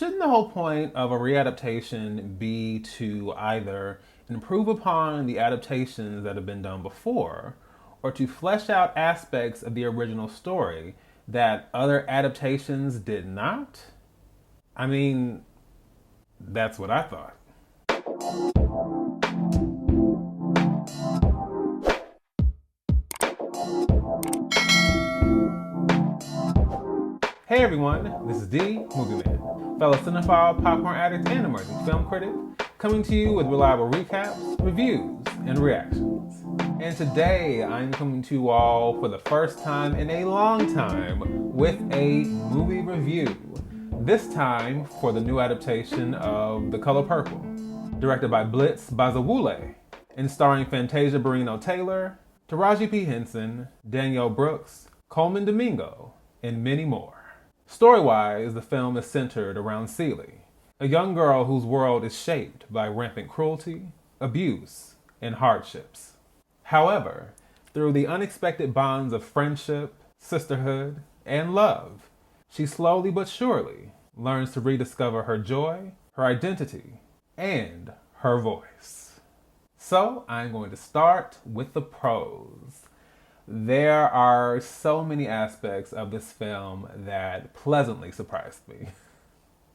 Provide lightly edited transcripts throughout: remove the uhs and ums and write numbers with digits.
shouldn't the whole point of a readaptation be to either improve upon the adaptations that have been done before, or to flesh out aspects of the original story that other adaptations did not? I mean, that's what I thought. Hey everyone, this is D, Movieman, fellow cinephile, popcorn addict, and emerging film critic, coming to you with reliable recaps, reviews, and reactions. And today I'm coming to you all for the first time in a long time with a movie review. This time for the new adaptation of The Color Purple, directed by Blitz Bazawule, and starring Fantasia Barrino Taylor, Taraji P. Henson, Danielle Brooks, Coleman Domingo, and many more. Story-wise, the film is centered around Celie, a young girl whose world is shaped by rampant cruelty, abuse, and hardships. However, through the unexpected bonds of friendship, sisterhood, and love, she slowly but surely learns to rediscover her joy, her identity, and her voice. So, I'm going to start with the pros. There are so many aspects of this film that pleasantly surprised me.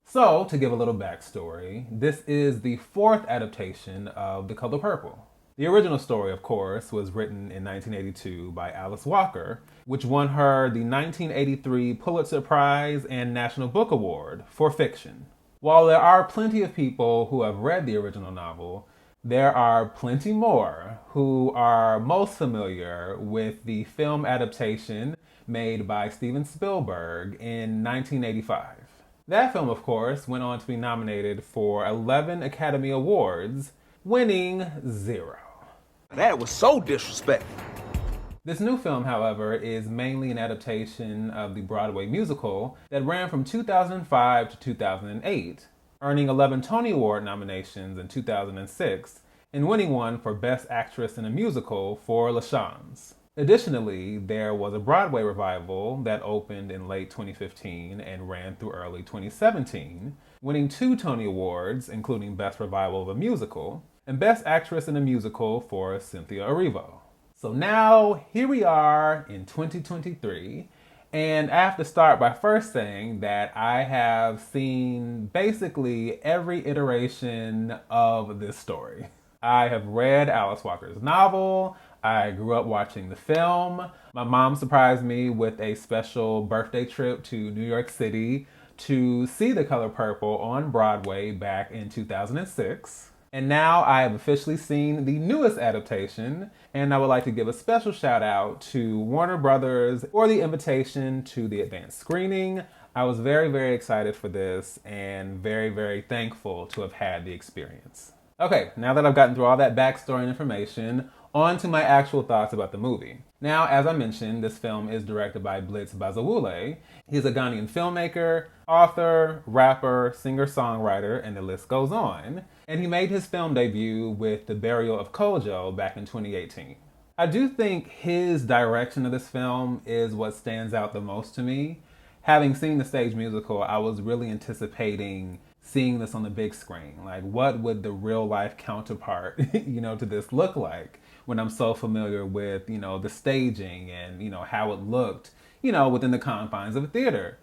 So, to give a little backstory, this is the fourth adaptation of The Color Purple. The original story, of course, was written in 1982 by Alice Walker, which won her the 1983 Pulitzer Prize and National Book Award for fiction. While there are plenty of people who have read the original novel, there are plenty more who are most familiar with the film adaptation made by Steven Spielberg in 1985. That film, of course, went on to be nominated for 11 Academy Awards, winning 0. That was so disrespectful. This new film, however, is mainly an adaptation of the Broadway musical that ran from 2005 to 2008, earning 11 Tony Award nominations in 2006, and winning one for Best Actress in a Musical for LaChanze. Additionally, there was a Broadway revival that opened in late 2015 and ran through early 2017, winning 2 Tony Awards, including Best Revival of a Musical, and Best Actress in a Musical for Cynthia Erivo. So now, here we are in 2023, and I have to start by first saying that I have seen basically every iteration of this story. I have read Alice Walker's novel. I grew up watching the film. My mom surprised me with a special birthday trip to New York City to see The Color Purple on Broadway back in 2006. And now I have officially seen the newest adaptation, and I would like to give a special shout out to Warner Brothers for the invitation to the advanced screening. I was very, very excited for this and very, very thankful to have had the experience. Okay, now that I've gotten through all that backstory and information, on to my actual thoughts about the movie. Now, as I mentioned, this film is directed by Blitz Bazawule. He's a Ghanian filmmaker, author, rapper, singer-songwriter, and the list goes on. And he made his film debut with The Burial of Kojo back in 2018. I do think his direction of this film is what stands out the most to me. Having seen the stage musical, I was really anticipating seeing this on the big screen. Like, what would the real life counterpart, to this look like when I'm so familiar with, the staging and, how it looked, within the confines of a theater.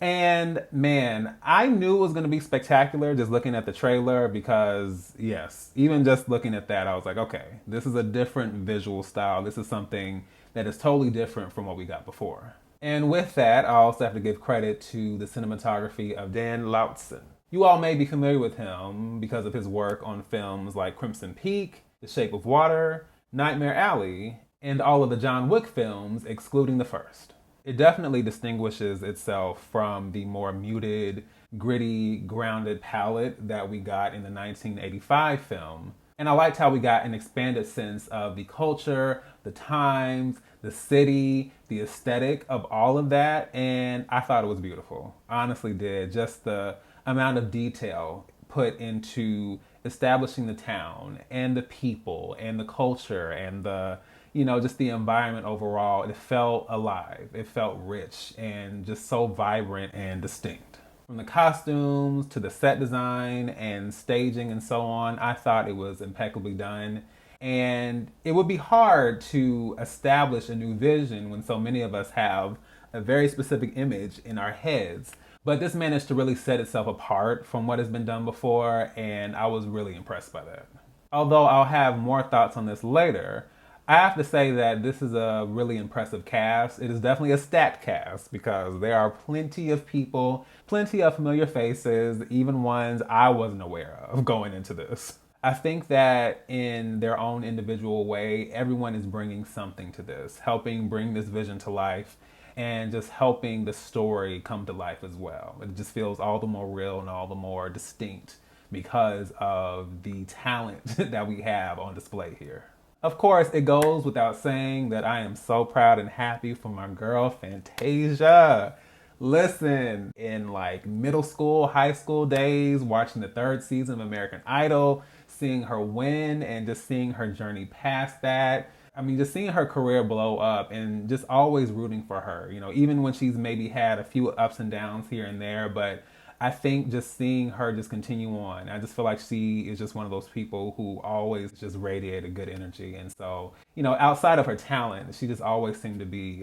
And man, I knew it was going to be spectacular just looking at the trailer because, yes, even just looking at that, I was like, okay, this is a different visual style. This is something that is totally different from what we got before. And with that, I also have to give credit to the cinematography of Dan Laustsen. You all may be familiar with him because of his work on films like Crimson Peak, The Shape of Water, Nightmare Alley, and all of the John Wick films, excluding the first. It definitely distinguishes itself from the more muted, gritty, grounded palette that we got in the 1985 film. And I liked how we got an expanded sense of the culture, the times, the city, the aesthetic of all of that, and I thought it was beautiful. I honestly did. Just the amount of detail put into establishing the town and the people and the culture and the, just the environment overall. It felt alive. It felt rich and just so vibrant and distinct. From the costumes to the set design and staging and so on, I thought it was impeccably done. And it would be hard to establish a new vision when so many of us have a very specific image in our heads. But this managed to really set itself apart from what has been done before, and I was really impressed by that. Although I'll have more thoughts on this later, I have to say that this is a really impressive cast. It is definitely a stacked cast because there are plenty of people, plenty of familiar faces, even ones I wasn't aware of going into this. I think that in their own individual way, everyone is bringing something to this, helping bring this vision to life and just helping the story come to life as well. It just feels all the more real and all the more distinct because of the talent that we have on display here. Of course, it goes without saying that I am so proud and happy for my girl, Fantasia. Listen, in like middle school, high school days, watching the third season of American Idol, seeing her win and just seeing her journey past that. I mean, just seeing her career blow up and just always rooting for her, you know, even when she's maybe had a few ups and downs here and there, but I think just seeing her just continue on, I just feel like she is just one of those people who always just radiated good energy. And so, you know, outside of her talent, she just always seemed to be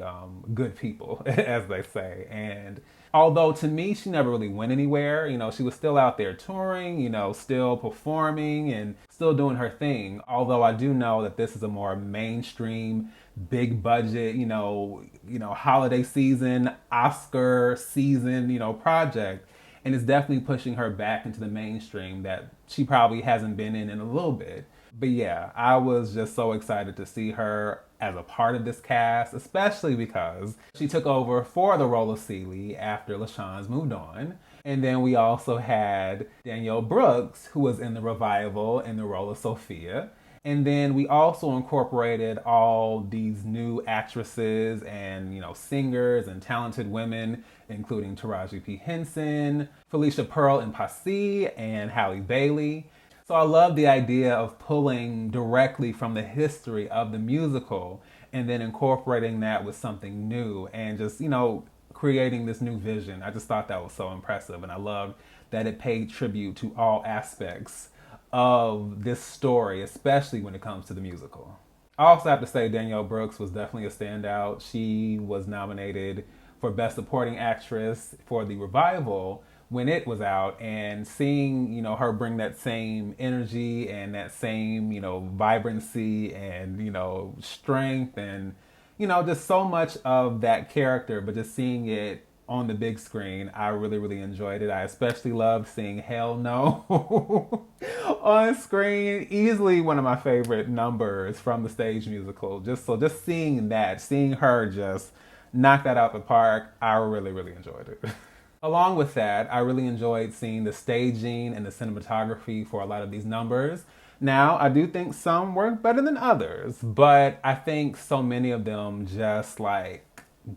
good people, as they say. And although to me, she never really went anywhere, you know, she was still out there touring, you know, still performing and still doing her thing. Although I do know that this is a more mainstream, big budget, you know, holiday season, Oscar season, you know, project. And it's definitely pushing her back into the mainstream that she probably hasn't been in a little bit. But yeah, I was just so excited to see her as a part of this cast, especially because she took over for the role of Celie after LaShawne's moved on. And then we also had Danielle Brooks, who was in the revival in the role of Sophia. And then we also incorporated all these new actresses and, you know, singers and talented women, including Taraji P. Henson, Felicia Pearl in Passy, and Halle Bailey. So I love the idea of pulling directly from the history of the musical and then incorporating that with something new and just, you know, creating this new vision. I just thought that was so impressive, and I loved that it paid tribute to all aspects of this story, especially when it comes to the musical. I also have to say Danielle Brooks was definitely a standout. She was nominated for Best Supporting Actress for the revival when it was out, and seeing, you know, her bring that same energy and that same, you know, vibrancy and, you know, strength and, you know, just so much of that character, but just seeing it on the big screen, I really, really enjoyed it. I especially loved seeing Hell No on screen. Easily one of my favorite numbers from the stage musical. Just seeing that, seeing her just knock that out the park, I really, really enjoyed it. Along with that, I really enjoyed seeing the staging and the cinematography for a lot of these numbers. Now, I do think some work better than others, but I think so many of them just like,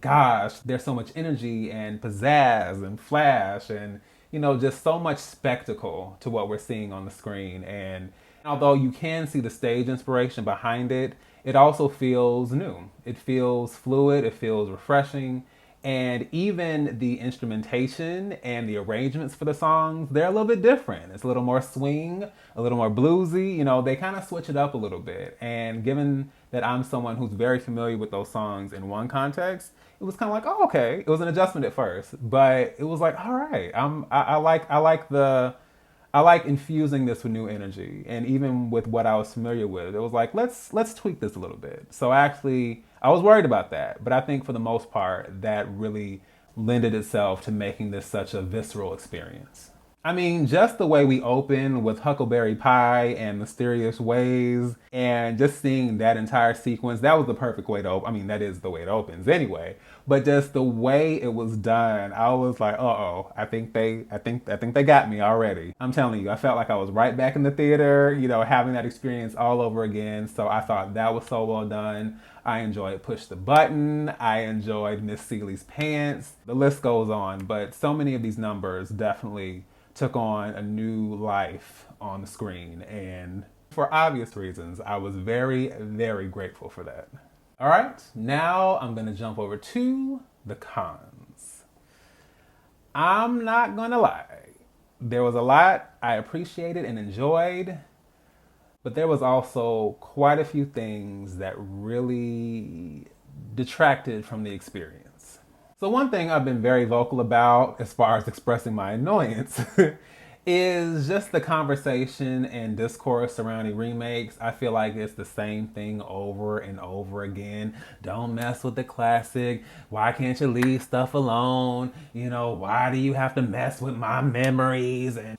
gosh, there's so much energy and pizzazz and flash and, you know, just so much spectacle to what we're seeing on the screen. And although you can see the stage inspiration behind it, it also feels new. It feels fluid, it feels refreshing. And even the instrumentation and the arrangements for the songs, they're a little bit different. It's a little more swing, a little more bluesy. You know, they kind of switch it up a little bit. And given that I'm someone who's very familiar with those songs in one context, it was kind of like, oh, okay. It was an adjustment at first, but it was like, all right. I like infusing this with new energy, and even with what I was familiar with, it was like, let's tweak this a little bit. So actually, I was worried about that, but I think for the most part, that really lended itself to making this such a visceral experience. I mean, just the way we open with Huckleberry Pie and Mysterious Ways, and just seeing that entire sequence, that was the perfect way to open. I mean, that is the way it opens anyway. But just the way it was done, I was like, uh-oh, I think they got me already. I'm telling you, I felt like I was right back in the theater, you know, having that experience all over again. So I thought that was so well done. I enjoyed Push the Button. I enjoyed Miss Celie's Pants. The list goes on, but so many of these numbers definitely took on a new life on the screen, and for obvious reasons, I was very, very grateful for that. All right, now I'm gonna jump over to the cons. I'm not gonna lie. There was a lot I appreciated and enjoyed, but there was also quite a few things that really detracted from the experience. So one thing I've been very vocal about as far as expressing my annoyance is just the conversation and discourse surrounding remakes. I feel like it's the same thing over and over again. Don't mess with the classic. Why can't you leave stuff alone? You know, why do you have to mess with my memories? And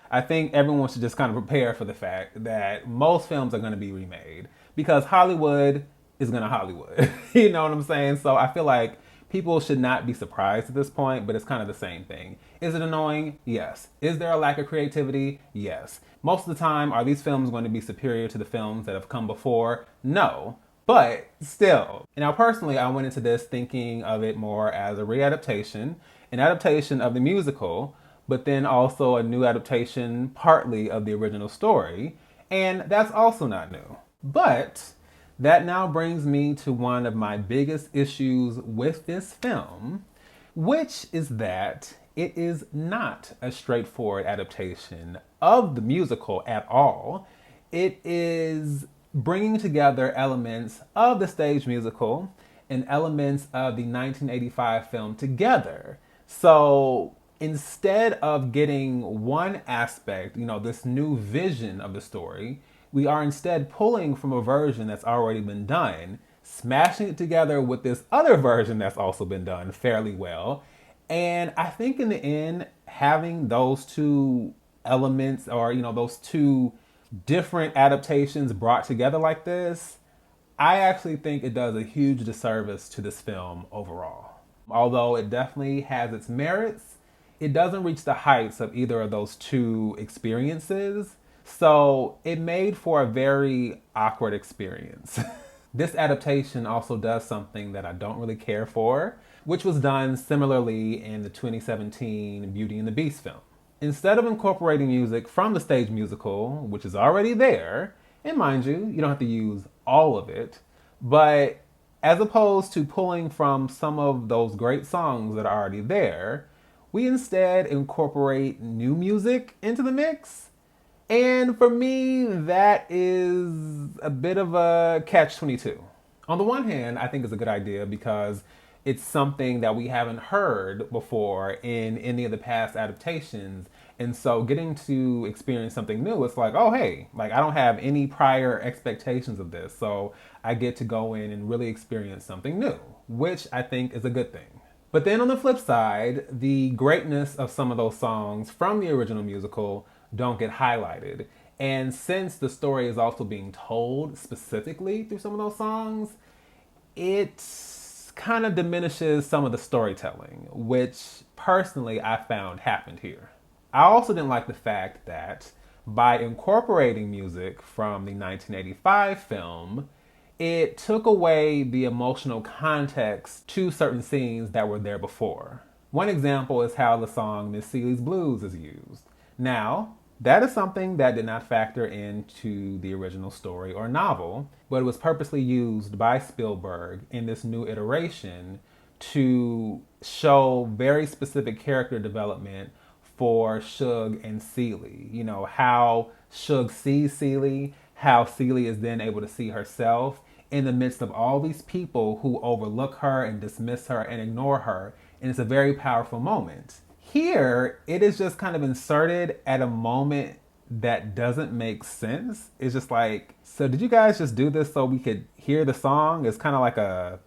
I think everyone should just kind of prepare for the fact that most films are going to be remade because Hollywood is going to Hollywood. You know what I'm saying? So I feel like people should not be surprised at this point, but it's kind of the same thing. Is it annoying? Yes. Is there a lack of creativity? Yes. Most of the time, are these films going to be superior to the films that have come before? No. But still. Now, personally, I went into this thinking of it more as a readaptation, an adaptation of the musical, but then also a new adaptation partly of the original story. And that's also not new. But that now brings me to one of my biggest issues with this film, which is that it is not a straightforward adaptation of the musical at all. It is bringing together elements of the stage musical and elements of the 1985 film together. So instead of getting one aspect, this new vision of the story, we are instead pulling from a version that's already been done, smashing it together with this other version that's also been done fairly well. And I think in the end, having those two elements or, those two different adaptations brought together like this, I actually think it does a huge disservice to this film overall. Although it definitely has its merits, it doesn't reach the heights of either of those two experiences. So it made for a very awkward experience. This adaptation also does something that I don't really care for, which was done similarly in the 2017 Beauty and the Beast film. Instead of incorporating music from the stage musical, which is already there, and mind you, you don't have to use all of it, but as opposed to pulling from some of those great songs that are already there, we instead incorporate new music into the mix. And for me, that is a bit of a catch-22. On the one hand, I think it's a good idea because it's something that we haven't heard before in any of the past adaptations. And so getting to experience something new, it's like, oh, hey, like I don't have any prior expectations of this. So I get to go in and really experience something new, which I think is a good thing. But then on the flip side, the greatness of some of those songs from the original musical don't get highlighted. And since the story is also being told specifically through some of those songs, it kind of diminishes some of the storytelling, which personally I found happened here. I also didn't like the fact that by incorporating music from the 1985 film, it took away the emotional context to certain scenes that were there before. One example is how the song Miss Celie's Blues is used. Now, that is something that did not factor into the original story or novel, but it was purposely used by Spielberg in this new iteration to show very specific character development for Shug and Celie. You know, how Shug sees Celie, how Celie is then able to see herself in the midst of all these people who overlook her and dismiss her and ignore her. And it's a very powerful moment. Here, it is just kind of inserted at a moment that doesn't make sense. It's just like, so did you guys just do this so we could hear the song? It's kind of like a,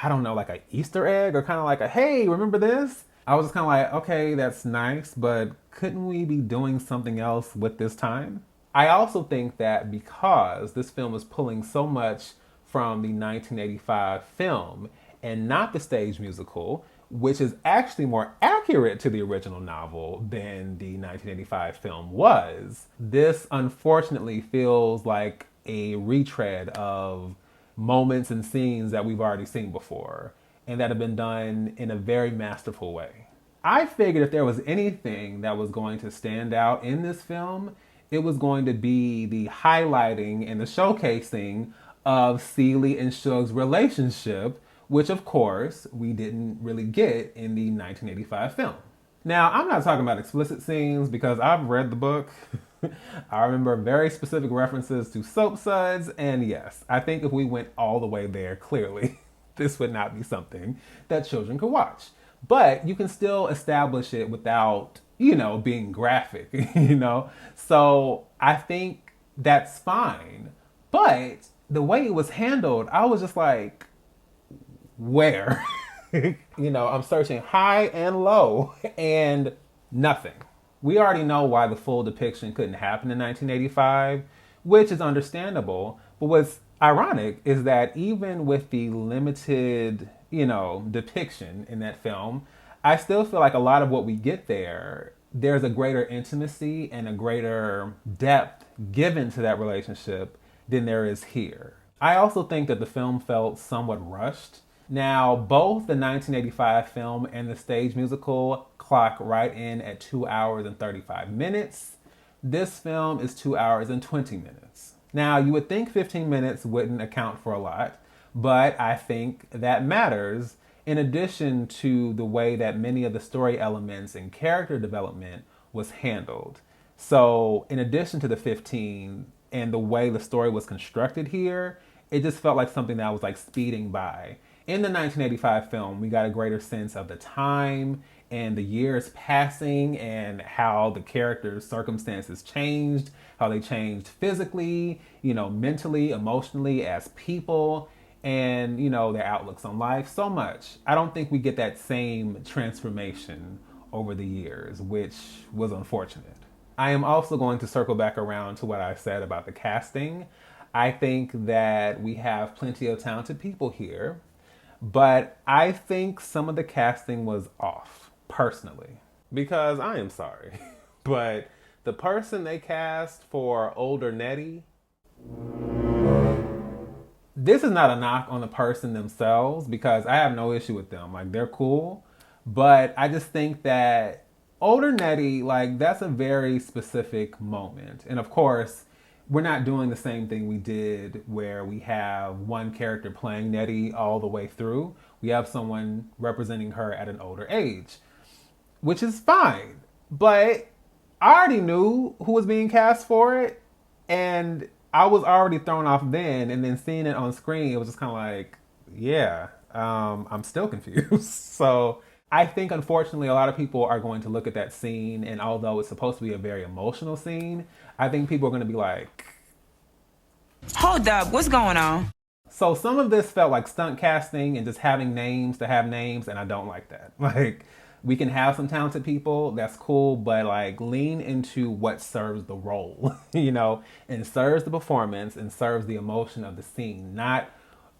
I don't know, like a Easter egg or kind of like a, hey, remember this? I was just kind of like, okay, that's nice, but couldn't we be doing something else with this time? I also think that because this film is pulling so much from the 1985 film and not the stage musical, which is actually more accurate to the original novel than the 1985 film was, this unfortunately feels like a retread of moments and scenes that we've already seen before and that have been done in a very masterful way. I figured if there was anything that was going to stand out in this film, it was going to be the highlighting and the showcasing of Celie and Shug's relationship, which of course we didn't really get in the 1985 film. Now, I'm not talking about explicit scenes because I've read the book. I remember very specific references to soap suds, and yes, I think if we went all the way there, clearly, this would not be something that children could watch. But you can still establish it without, being graphic, So I think that's fine. But the way it was handled, I was just like, where? I'm searching high and low and nothing. We already know why the full depiction couldn't happen in 1985, which is understandable. But what's ironic is that even with the limited, depiction in that film, I still feel like a lot of what we get there's a greater intimacy and a greater depth given to that relationship than there is here. I also think that the film felt somewhat rushed. Now, both the 1985 film and the stage musical clock right in at 2 hours and 35 minutes. This film is 2 hours and 20 minutes. Now, you would think 15 minutes wouldn't account for a lot, but I think that matters in addition to the way that many of the story elements and character development was handled. So, in addition to the 15 and the way the story was constructed here, it just felt like something that was like speeding by. In the 1985 film, we got a greater sense of the time and the years passing and how the characters' circumstances changed, how they changed physically, mentally, emotionally as people, and, their outlooks on life. So much. I don't think we get that same transformation over the years, which was unfortunate. I am also going to circle back around to what I said about the casting. I think that we have plenty of talented people here. But I think some of the casting was off, personally. Because I am sorry, but the person they cast for older Nettie, this is not a knock on the person themselves because I have no issue with them. Like, they're cool. But I just think that older Nettie, that's a very specific moment. And of course, we're not doing the same thing we did where we have one character playing Nettie all the way through. We have someone representing her at an older age, which is fine. But I already knew who was being cast for it, and I was already thrown off then, and then seeing it on screen, it was just kind of like, yeah, I'm still confused. So I think, unfortunately, a lot of people are going to look at that scene, and although it's supposed to be a very emotional scene, I think people are going to be like, hold up, what's going on? So some of this felt like stunt casting and just having names to have names, and I don't like that. We can have some talented people, that's cool, but lean into what serves the role, and serves the performance and serves the emotion of the scene, not,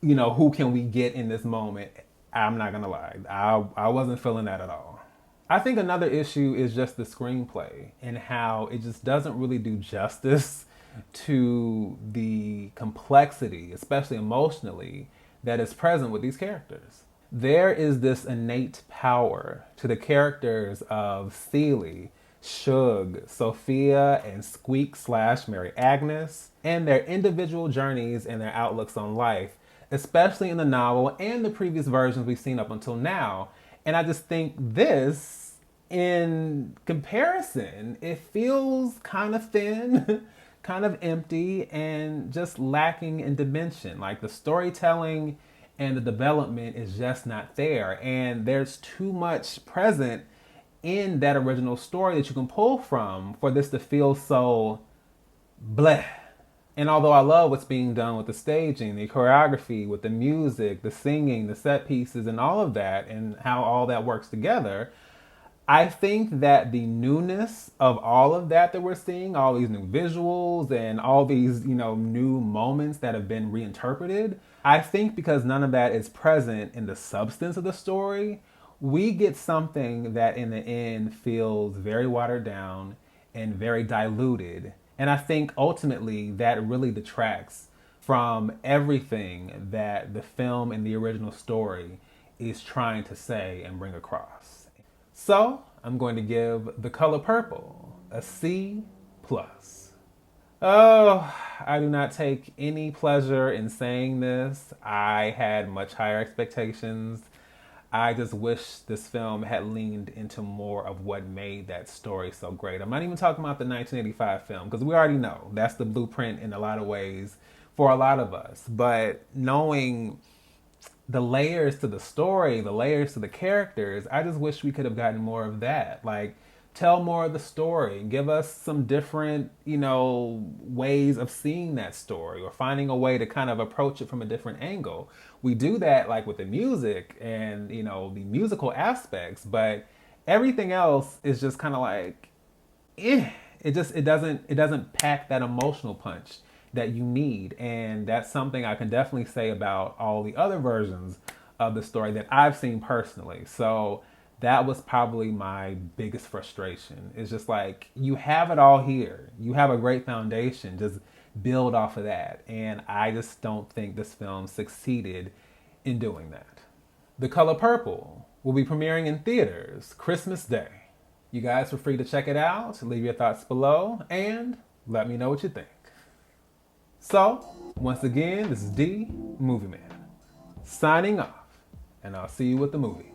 who can we get in this moment. I'm not gonna lie, I wasn't feeling that at all. I think another issue is just the screenplay and how it just doesn't really do justice to the complexity, especially emotionally, that is present with these characters. There is this innate power to the characters of Celie, Shug, Sophia, and Squeak/Mary Agnes, and their individual journeys and their outlooks on life, especially in the novel and the previous versions we've seen up until now. And I just think this, in comparison, it feels kind of thin, kind of empty, and just lacking in dimension. The storytelling and the development is just not there. And there's too much present in that original story that you can pull from for this to feel so bleh. And although I love what's being done with the staging, the choreography, with the music, the singing, the set pieces, and all of that, and how all that works together, I think that the newness of all of that we're seeing, all these new visuals and all these, new moments that have been reinterpreted, I think because none of that is present in the substance of the story, we get something that in the end feels very watered down and very diluted. And I think ultimately that really detracts from everything that the film and the original story is trying to say and bring across. So I'm going to give The Color Purple a C+. Oh, I do not take any pleasure in saying this. I had much higher expectations. I just wish this film had leaned into more of what made that story so great. I'm not even talking about the 1985 film, because we already know that's the blueprint in a lot of ways for a lot of us. But knowing the layers to the story, the layers to the characters, I just wish we could have gotten more of that. Like, tell more of the story, give us some different, ways of seeing that story, or finding a way to kind of approach it from a different angle. We do that like with the music and, the musical aspects, but everything else is just kind of like, it doesn't pack that emotional punch that you need. And that's something I can definitely say about all the other versions of the story that I've seen personally. So that was probably my biggest frustration. It's just like, you have it all here. You have a great foundation. Just build off of that. And I just don't think this film succeeded in doing that. The Color Purple will be premiering in theaters Christmas Day. You guys are free to check it out. Leave your thoughts below and let me know what you think. So, once again, this is D, Movieman, signing off, and I'll see you with the movies.